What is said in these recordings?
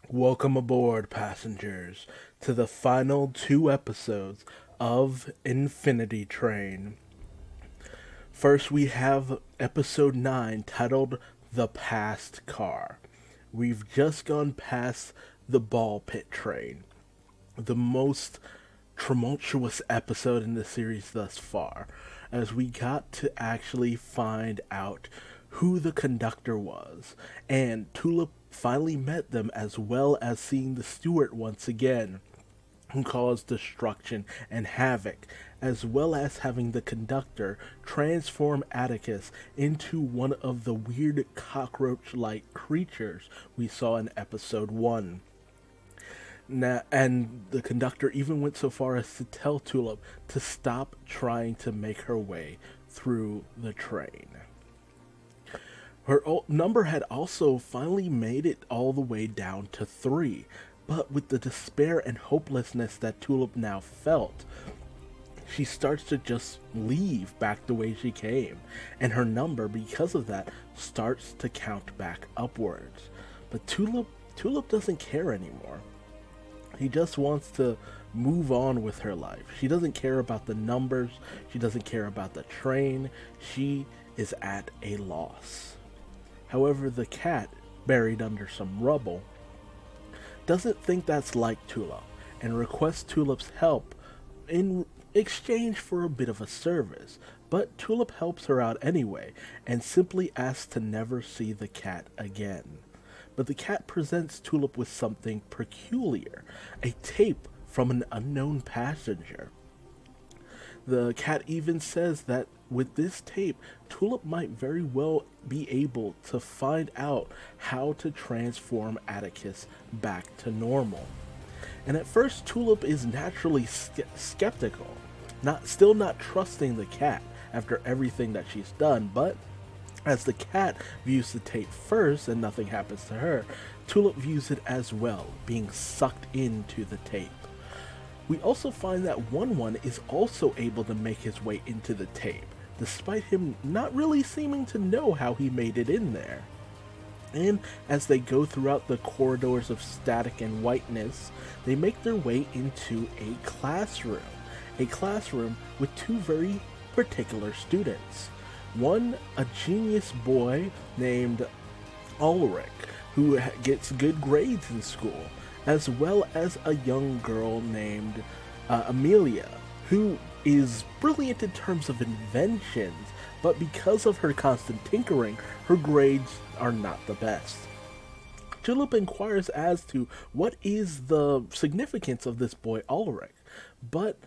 Welcome aboard, passengers, to the final two episodes of Infinity Train. First, we have episode 9 titled The Past Car. We've just gone past the ball pit train, the most tumultuous episode in the series thus far, as we got to actually find out who the conductor was, and Tulip finally met them as well as seeing the steward once again, who caused destruction and havoc, as well as having the conductor transform Atticus into one of the weird cockroach like creatures we saw in episode 1. Now, and the conductor even went so far as to tell Tulip to stop trying to make her way through the train. Her number had also finally made it all the way down to 3, but with the despair and hopelessness that Tulip now felt, she starts to just leave back the way she came, and her number, because of that, starts to count back upwards. But Tulip doesn't care anymore. He just wants to move on with her life. She doesn't care about the numbers. She doesn't care about the train. She is at a loss. However, the cat, buried under some rubble, doesn't think that's like Tulip and requests Tulip's help in exchange for a bit of a service. But Tulip helps her out anyway and simply asks to never see the cat again. But the cat presents Tulip with something peculiar, a tape from an unknown passenger. The cat even says that with this tape, Tulip might very well be able to find out how to transform Atticus back to normal. And at first, Tulip is naturally skeptical, still not trusting the cat after everything that she's done, but as the cat views the tape first and nothing happens to her, Tulip views it as well, being sucked into the tape. We also find that 1-1 is also able to make his way into the tape, despite him not really seeming to know how he made it in there. And as they go throughout the corridors of static and whiteness, they make their way into a classroom with two very particular students. One, a genius boy named Ulrich, who gets good grades in school, as well as a young girl named Amelia, who is brilliant in terms of inventions, but because of her constant tinkering, her grades are not the best. Tulip inquires as to what is the significance of this boy Ulrich, but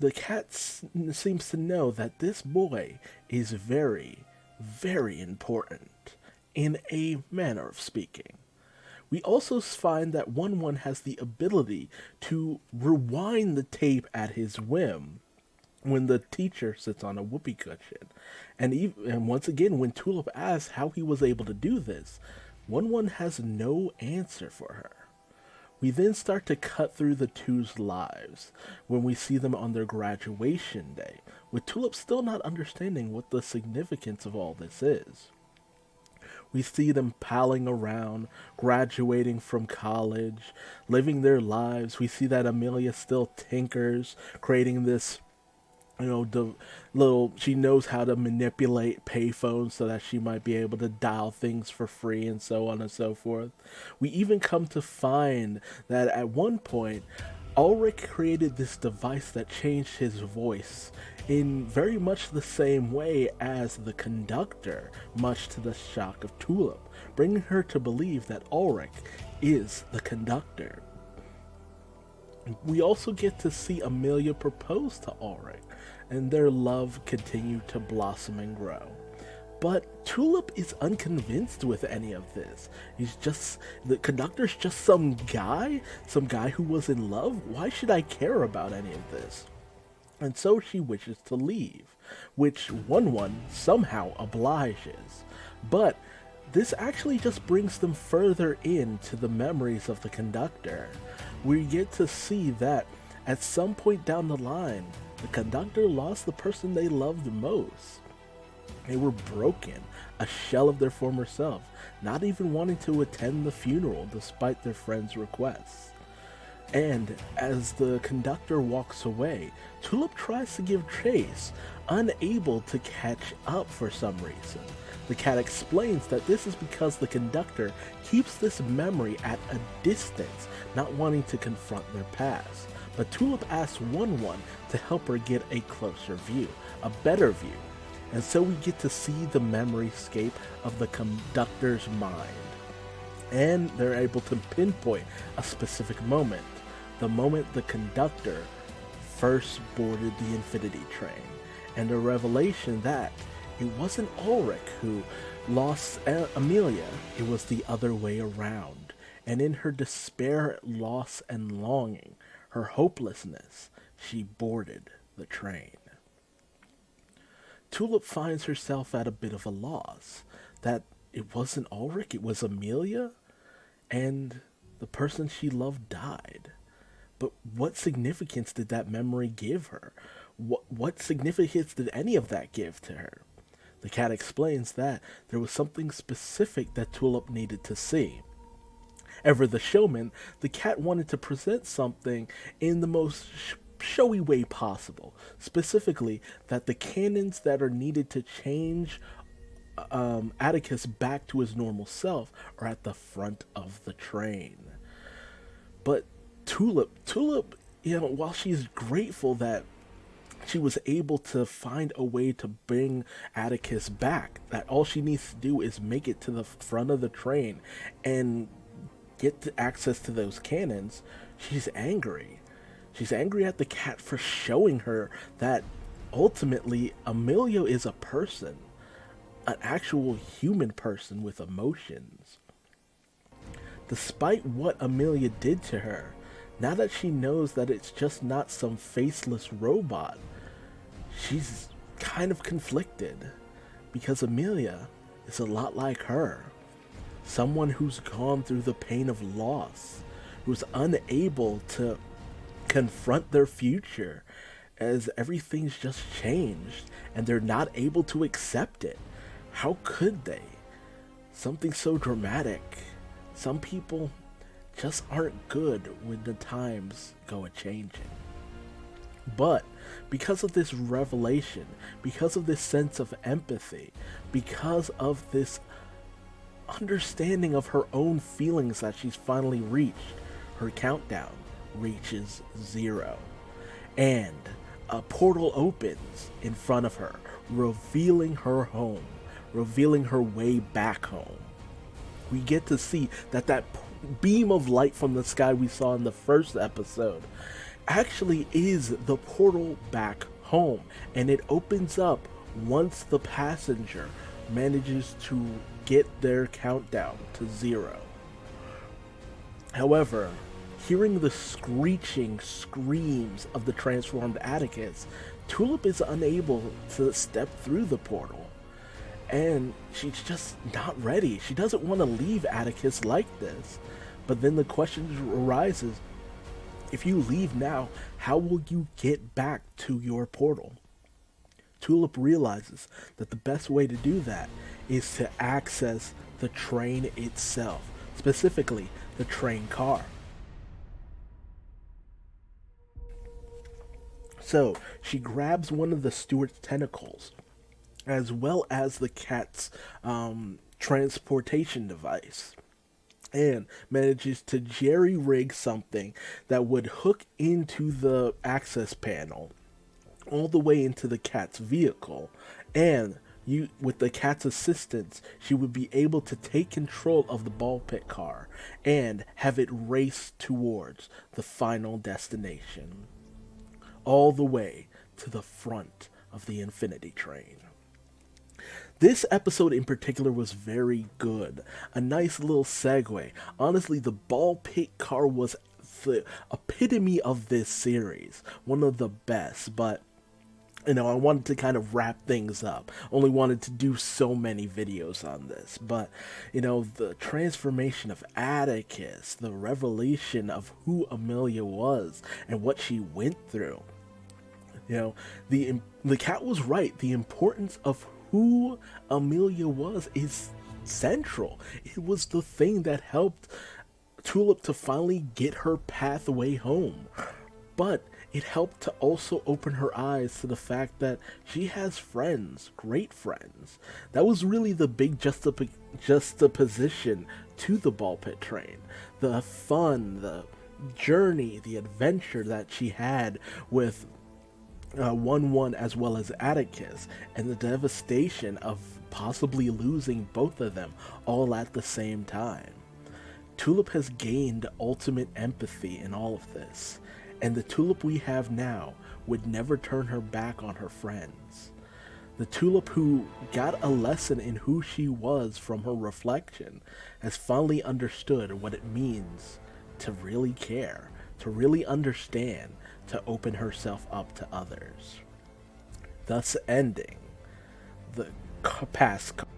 the cat seems to know that this boy is very, very important, in a manner of speaking. We also find that 1-1 has the ability to rewind the tape at his whim when the teacher sits on a whoopee cushion. And once again, when Tulip asks how he was able to do this, 1-1 has no answer for her. We then start to cut through the two's lives when we see them on their graduation day, with Tulip still not understanding what the significance of all this is. We see them palling around, graduating from college, living their lives. We see that Amelia still tinkers, creating this, she knows how to manipulate payphones so that she might be able to dial things for free and so on and so forth. We even come to find that at one point, Ulrich created this device that changed his voice in very much the same way as the conductor, much to the shock of Tulip, bringing her to believe that Ulrich is the conductor. We also get to see Amelia propose to Ulrich, and their love continue to blossom and grow. But Tulip is unconvinced with any of this. The conductor's just some guy who was in love. Why should I care about any of this? And so she wishes to leave, which 1-1 somehow obliges. But this actually just brings them further into the memories of the conductor. We get to see that at some point down the line, the conductor lost the person they loved most. They were broken, a shell of their former self, not even wanting to attend the funeral despite their friend's requests. And as the conductor walks away, Tulip tries to give chase, unable to catch up for some reason. The cat explains that this is because the conductor keeps this memory at a distance, not wanting to confront their past. But Tulip asks One to help her get a closer view, a better view. And so we get to see the memoryscape of the conductor's mind. And they're able to pinpoint a specific moment, the moment the conductor first boarded the Infinity Train, and a revelation that it wasn't Ulrich who lost Amelia, it was the other way around. And in her despair, loss, and longing, her hopelessness, she boarded the train. Tulip finds herself at a bit of a loss, that it wasn't Ulrich, it was Amelia, and the person she loved died. But what significance did that memory give her? What significance did any of that give to her? The cat explains that there was something specific that Tulip needed to see. Ever the showman, the cat wanted to present something in the most showy way possible. Specifically, that the cannons that are needed to change Atticus back to his normal self are at the front of the train. But Tulip, while she's grateful that she was able to find a way to bring Atticus back, that all she needs to do is make it to the front of the train and get access to those cannons, she's angry. She's angry at the cat for showing her that ultimately Amelia is a person, an actual human person with emotions. Despite what Amelia did to her, now that she knows that it's just not some faceless robot, she's kind of conflicted, because Amelia is a lot like her. Someone who's gone through the pain of loss, who's unable to confront their future as everything's just changed and they're not able to accept it. How could they? Something so dramatic. Some people just aren't good when the times go a-changing. But because of this revelation, because of this sense of empathy, because of this understanding of her own feelings that she's finally reached, her countdown reaches 0. And a portal opens in front of her, revealing her home, revealing her way back home. We get to see that beam of light from the sky we saw in the first episode actually is the portal back home, and it opens up once the passenger manages to get their countdown to 0. However, hearing the screeching screams of the transformed Atticus, Tulip is unable to step through the portal. And she's just not ready. She doesn't want to leave Atticus like this. But then the question arises, if you leave now, how will you get back to your portal? Tulip realizes that the best way to do that is to access the train itself, specifically the train car. So she grabs one of the steward's tentacles, as well as the cat's transportation device, and manages to jerry-rig something that would hook into the access panel all the way into the cat's vehicle, and with the cat's assistance, she would be able to take control of the ball pit car and have it race towards the final destination, all the way to the front of the Infinity Train. This episode in particular was very good. A nice little segue. Honestly, the ball pit car was the epitome of this series. One of the best, but I wanted to kind of wrap things up. Only wanted to do so many videos on this. But, the transformation of Atticus, the revelation of who Amelia was and what she went through. The cat was right. The importance of who Amelia was is central. It was the thing that helped Tulip to finally get her pathway home. But it helped to also open her eyes to the fact that she has friends, great friends. That was really the big juxtaposition to the ball pit train. The fun, the journey, the adventure that she had with 1-1 as well as Atticus, and the devastation of possibly losing both of them all at the same time. Tulip has gained ultimate empathy in all of this, and the Tulip we have now would never turn her back on her friends. The Tulip who got a lesson in who she was from her reflection has finally understood what it means to really care, to really understand, to open herself up to others. Thus ending the past card,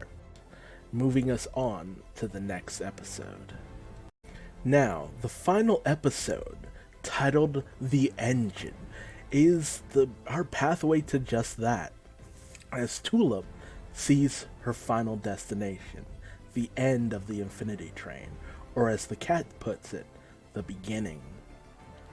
moving us on to the next episode. Now, the final episode, titled The Engine, is our pathway to just that, as Tulip sees her final destination, the end of the Infinity Train, or as the cat puts it, the beginning.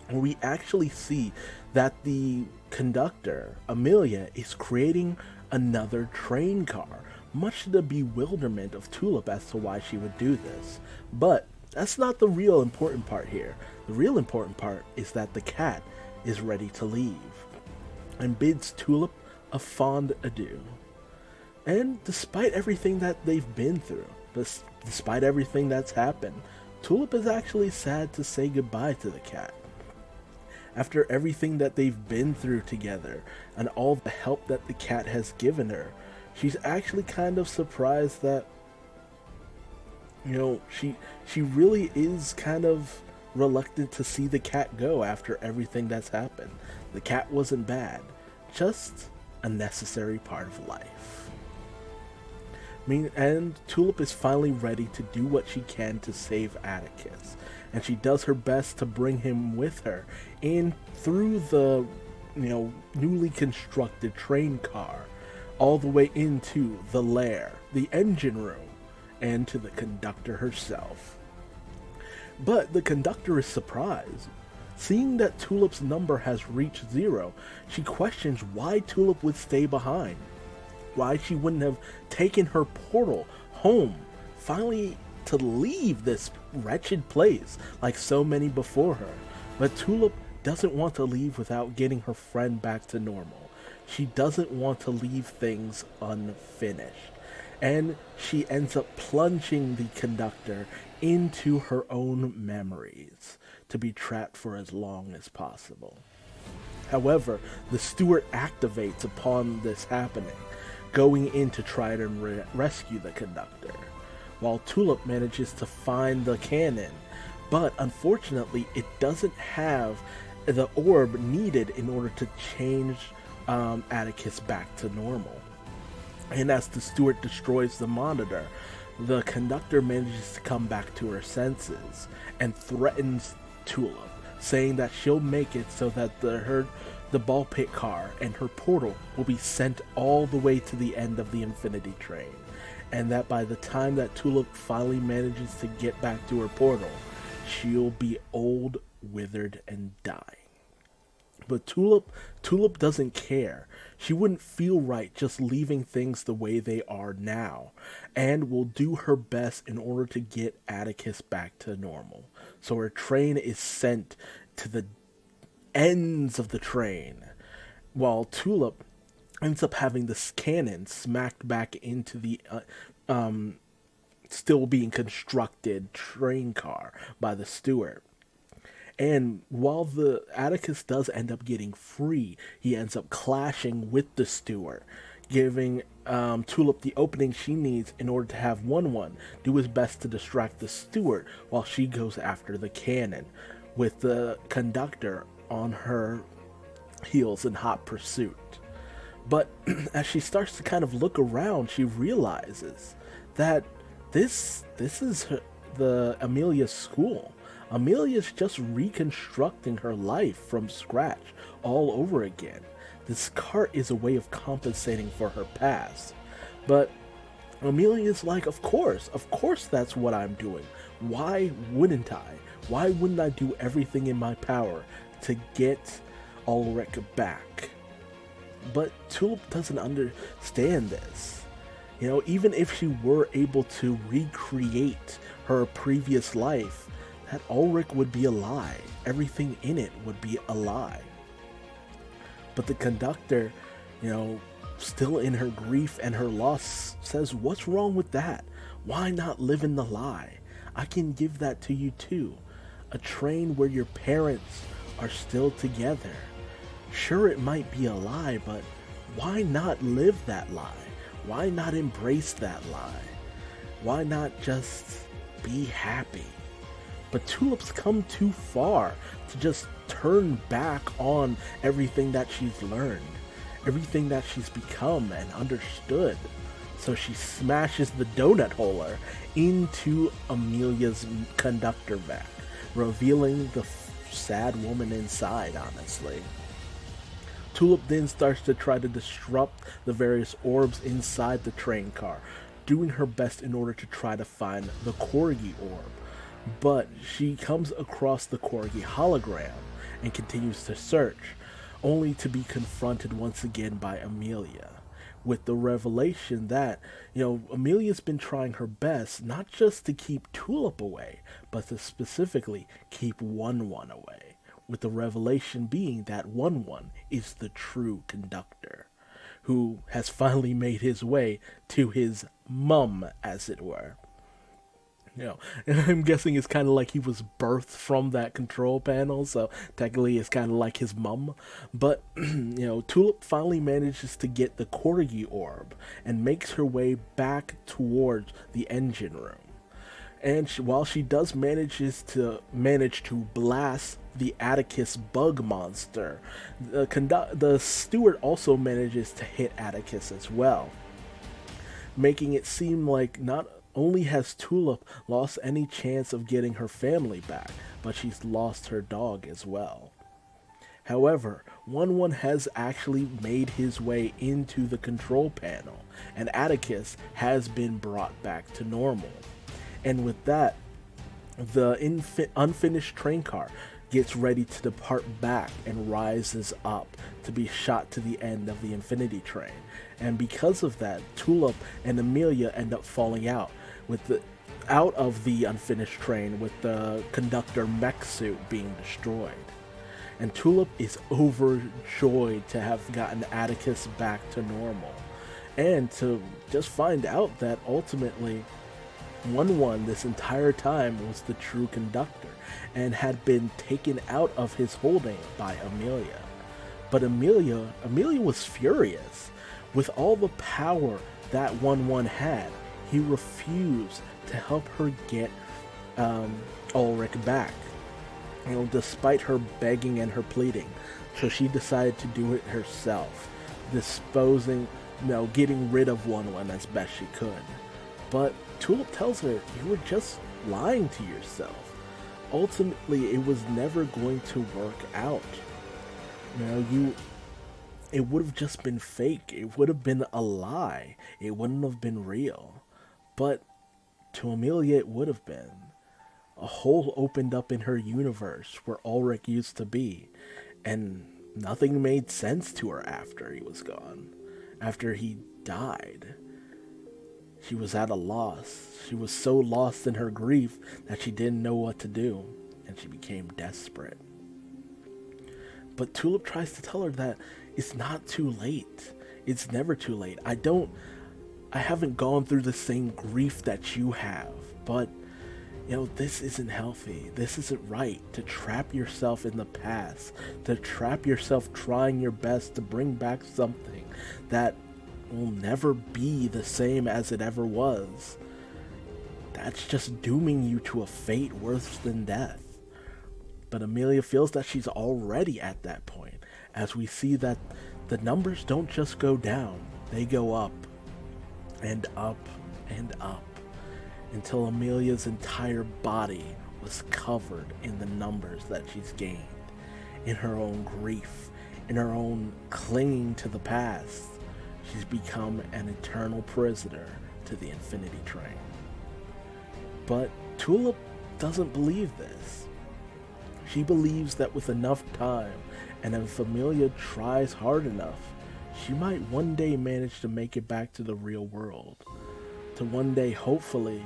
We actually see that the conductor, Amelia, is creating another train car, much to the bewilderment of Tulip as to why she would do this. But that's not the real important part here. The real important part is that the cat is ready to leave and bids Tulip a fond adieu. And despite everything that they've been through, despite everything that's happened, Tulip is actually sad to say goodbye to the cat. After everything that they've been through together and all the help that the cat has given her, she's actually kind of surprised that, she really is kind of reluctant to see the cat go after everything that's happened. The cat wasn't bad, just a necessary part of life. And Tulip is finally ready to do what she can to save Atticus, and she does her best to bring him with her in through the newly constructed train car, all the way into the lair, the engine room, and to the conductor herself. But the conductor is surprised. Seeing that Tulip's number has reached 0, she questions why Tulip would stay behind, why she wouldn't have taken her portal home, finally to leave this wretched place like so many before her. But Tulip doesn't want to leave without getting her friend back to normal. She doesn't want to leave things unfinished. And she ends up plunging the conductor into her own memories to be trapped for as long as possible. However, the steward activates upon this happening, going in to try to rescue the conductor, while Tulip manages to find the cannon, but unfortunately it doesn't have the orb needed in order to change Atticus back to normal. And as the steward destroys the monitor, the conductor manages to come back to her senses and threatens Tulip, saying that she'll make it so that the ball pit car and her portal will be sent all the way to the end of the Infinity Train, and that by the time that Tulip finally manages to get back to her portal, she'll be old, withered, and dying. But Tulip doesn't care. She wouldn't feel right just leaving things the way they are now, and will do her best in order to get Atticus back to normal. So her train is sent to the ends of the train, while Tulip ends up having this cannon smacked back into the still being constructed train car by the steward. And while the Atticus does end up getting free, he ends up clashing with the steward, giving Tulip the opening she needs in order to have 1-1 do his best to distract the steward while she goes after the cannon, with the conductor on her heels in hot pursuit. But as she starts to kind of look around, she realizes that this is the Amelia's school. Amelia's just reconstructing her life from scratch all over again. This cart is a way of compensating for her past. But Amelia's like, of course that's what I'm doing. Why wouldn't I? Why wouldn't I do everything in my power to get Ulrich back? But Tulip doesn't understand this. You know, even if she were able to recreate her previous life, that Ulrich would be a lie. Everything in it would be a lie. But the conductor, you know, still in her grief and her loss, says, what's wrong with that? Why not live in the lie? I can give that to you too. A train where your parents are still together. Sure, it might be a lie, but why not live that lie? Why not embrace that lie? Why not just be happy? But Tulip's come too far to just turn back on everything that she's learned, everything that she's become and understood. So she smashes the donut holder into Amelia's conductor bag, revealing the sad woman inside, honestly. Tulip then starts to try to disrupt the various orbs inside the train car, doing her best in order to try to find the Corgi orb. But she comes across the Corgi hologram and continues to search, only to be confronted once again by Amelia, with the revelation that, you know, Amelia's been trying her best not just to keep Tulip away, but to specifically keep 1-1 away, with the revelation being that 1-1 is the true conductor, who has finally made his way to his mum, as it were. You know, and I'm guessing it's kind of like he was birthed from that control panel, so technically it's kind of like his mum. But, you know, Tulip finally manages to get the Corgi orb and makes her way back towards the engine room. And while she does manage to blast the Atticus bug monster, the steward also manages to hit Atticus as well, making it seem like not only has Tulip lost any chance of getting her family back, but she's lost her dog as well. However, 1-1 has actually made his way into the control panel, and Atticus has been brought back to normal. And with that, the unfinished train car gets ready to depart back and rises up to be shot to the end of the Infinity Train. And because of that, Tulip and Amelia end up falling out of the unfinished train, with the conductor mech suit being destroyed. And Tulip is overjoyed to have gotten Atticus back to normal, and to just find out that ultimately 1-1 this entire time was the true conductor and had been taken out of his holding by Amelia. But Amelia was furious. With all the power that 1-1 had, he refused to help her get Ulrich back, you know, despite her begging and her pleading. So she decided to do it herself, getting rid of 1-1 as best she could. But Tulip tells her, you were just lying to yourself. Ultimately, it was never going to work out. You know, it would have just been fake. It would have been a lie. It wouldn't have been real. But to Amelia, it would have been. A hole opened up in her universe where Ulrich used to be, and nothing made sense to her after he was gone. After he died, she was at a loss. She was so lost in her grief that she didn't know what to do, and she became desperate. But Tulip tries to tell her that it's not too late. It's never too late. I haven't gone through the same grief that you have, but, you know, this isn't healthy. This isn't right to trap yourself in the past, to trap yourself trying your best to bring back something that will never be the same as it ever was. That's just dooming you to a fate worse than death. But Amelia feels that she's already at that point, as we see that the numbers don't just go down, they go up and up and up, until Amelia's entire body was covered in the numbers that she's gained, in her own grief, in her own clinging to the past. she's become an eternal prisoner to the Infinity Train. But Tulip doesn't believe this. She believes that with enough time, and if Amelia tries hard enough, she might one day manage to make it back to the real world. To one day, hopefully,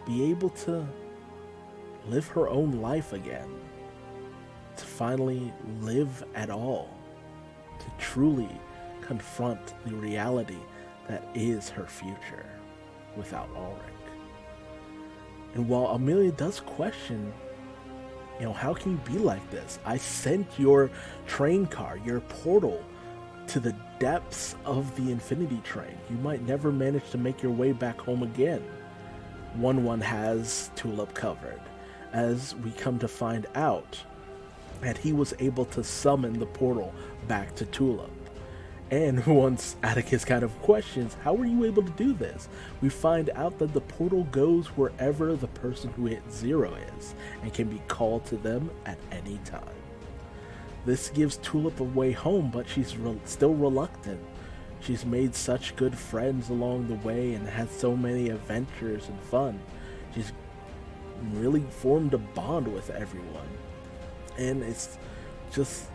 be able to live her own life again. To finally live at all. To truly confront the reality that is her future without Ulrich. And while Amelia does question, how can you be like this? I sent your train car, your portal, to the depths of the Infinity Train. You might never manage to make your way back home again. One has Tulip covered, as we come to find out that he was able to summon the portal back to Tulip. And once Atticus kind of questions, how were you able to do this? We find out that the portal goes wherever the person who hit 0 is, and can be called to them at any time. This gives Tulip a way home, but she's still reluctant. She's made such good friends along the way and had so many adventures and fun. She's really formed a bond with everyone. And it's just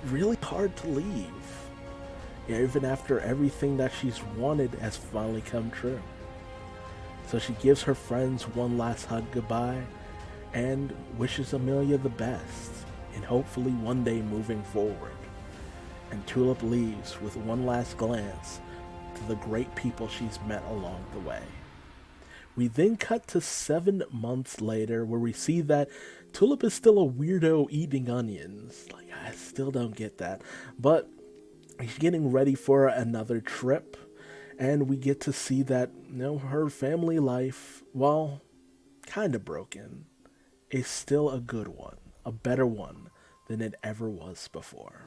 really hard to leave. Even after everything that she's wanted has finally come true. So she gives her friends one last hug goodbye and wishes Amelia the best, and hopefully one day moving forward. And Tulip leaves with one last glance to the great people she's met along the way. We then cut to 7 months later, where we see that Tulip is still a weirdo eating onions. I still don't get that. But he's getting ready for another trip, and we get to see that, her family life, while kind of broken, is still a good one, a better one than it ever was before.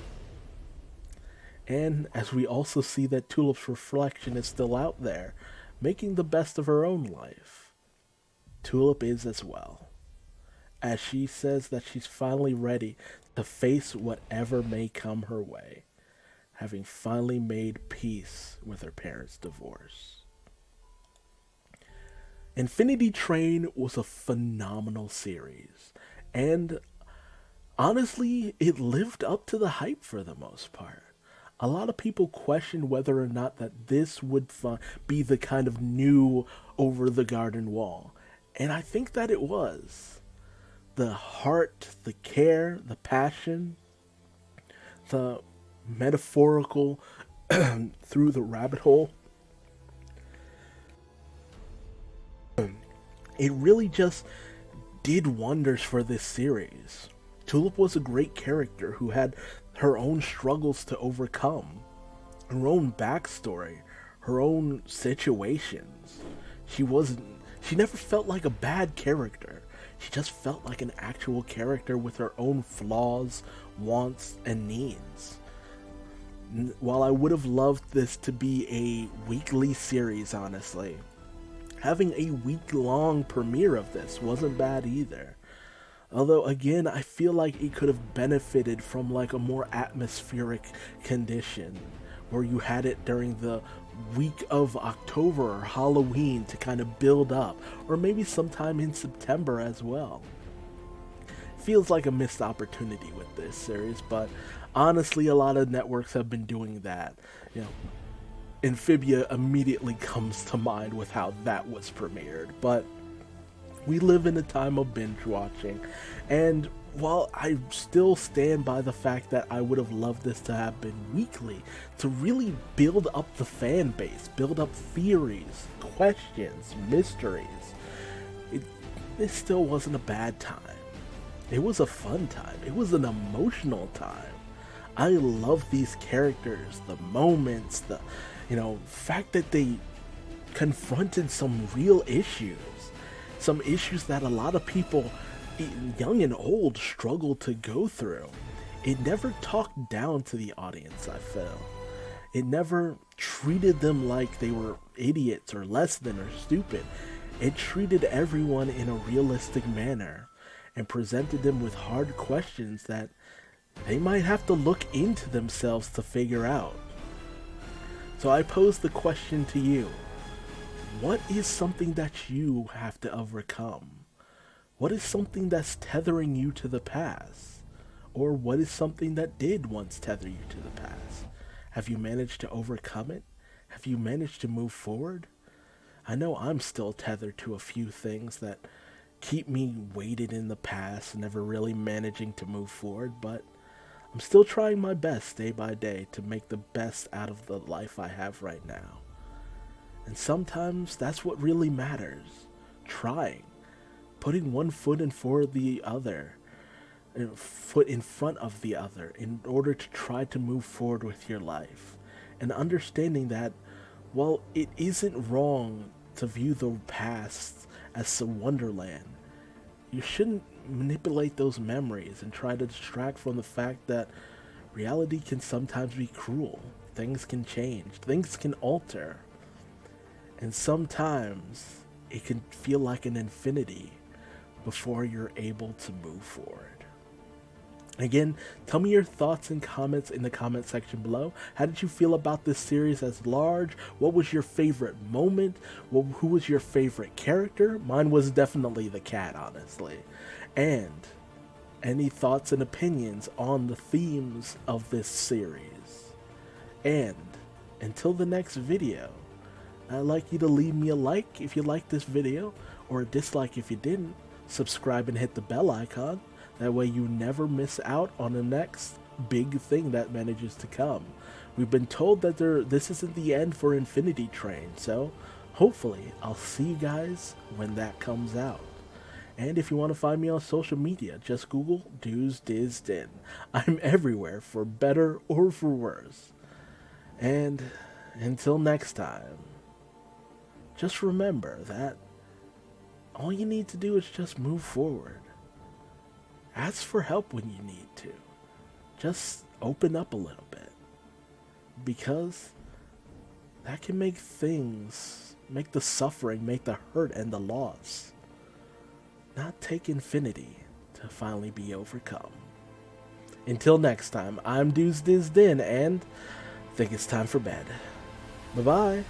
And as we also see that Tulip's reflection is still out there, making the best of her own life. Tulip is as well, as she says that she's finally ready to face whatever may come her way, having finally made peace with her parents' divorce. Infinity Train was a phenomenal series, and honestly, it lived up to the hype for the most part. A lot of people questioned whether or not that this would be the kind of new Over the Garden Wall, and I think that it was. The heart, the care, the passion, the metaphorical through the rabbit hole. It really just did wonders for this series. Tulip was a great character who had her own struggles to overcome, her own backstory, her own situations. She never felt like a bad character. She just felt like an actual character with her own flaws, wants, and needs. While I would have loved this to be a weekly series, honestly, having a week-long premiere of this wasn't bad either. Although, again, I feel like it could have benefited from a more atmospheric condition, where you had it during the week of October or Halloween to kind of build up, or maybe sometime in September as well. Feels like a missed opportunity with this series, but honestly, a lot of networks have been doing that. Amphibia immediately comes to mind with how that was premiered, but we live in a time of binge watching, and while I still stand by the fact that I would have loved this to have been weekly, to really build up the fan base, build up theories, questions, mysteries, it still wasn't a bad time. It was a fun time. It was an emotional time. I love these characters, the moments, the fact that they confronted some real issues. Some issues that a lot of people, young and old, struggle to go through. It never talked down to the audience, I feel. It never treated them like they were idiots or less than or stupid. It treated everyone in a realistic manner and presented them with hard questions that they might have to look into themselves to figure out. So I pose the question to you. What is something that you have to overcome? What is something that's tethering you to the past? Or what is something that did once tether you to the past? Have you managed to overcome it? Have you managed to move forward? I know I'm still tethered to a few things that keep me weighted in the past, never really managing to move forward, but I'm still trying my best day by day to make the best out of the life I have right now. And sometimes that's what really matters. Trying. Putting one foot in for the other. A foot in front of the other in order to try to move forward with your life. And understanding that while it isn't wrong to view the past as a wonderland, you shouldn't manipulate those memories and try to distract from the fact that reality can sometimes be cruel. Things can change. Things can alter. And sometimes it can feel like an infinity before you're able to move forward. Again, tell me your thoughts and comments in the comment section below. How did you feel about this series as large? What was your favorite moment? Who was your favorite character? Mine was definitely the cat, honestly. And any thoughts and opinions on the themes of this series. And until the next video, I'd like you to leave me a like if you liked this video, or a dislike if you didn't. Subscribe and hit the bell icon. That way you never miss out on the next big thing that manages to come. We've been told that this isn't the end for Infinity Train, so hopefully I'll see you guys when that comes out. And if you want to find me on social media, just Google Duuz-Diz-Din. I'm everywhere, for better or for worse. And until next time, just remember that all you need to do is just move forward. Ask for help when you need to. Just open up a little bit. Because that can make the suffering, make the hurt and the loss not take infinity to finally be overcome. Until next time, I'm Duuz-Diz-Din, and I think it's time for bed. Bye-bye.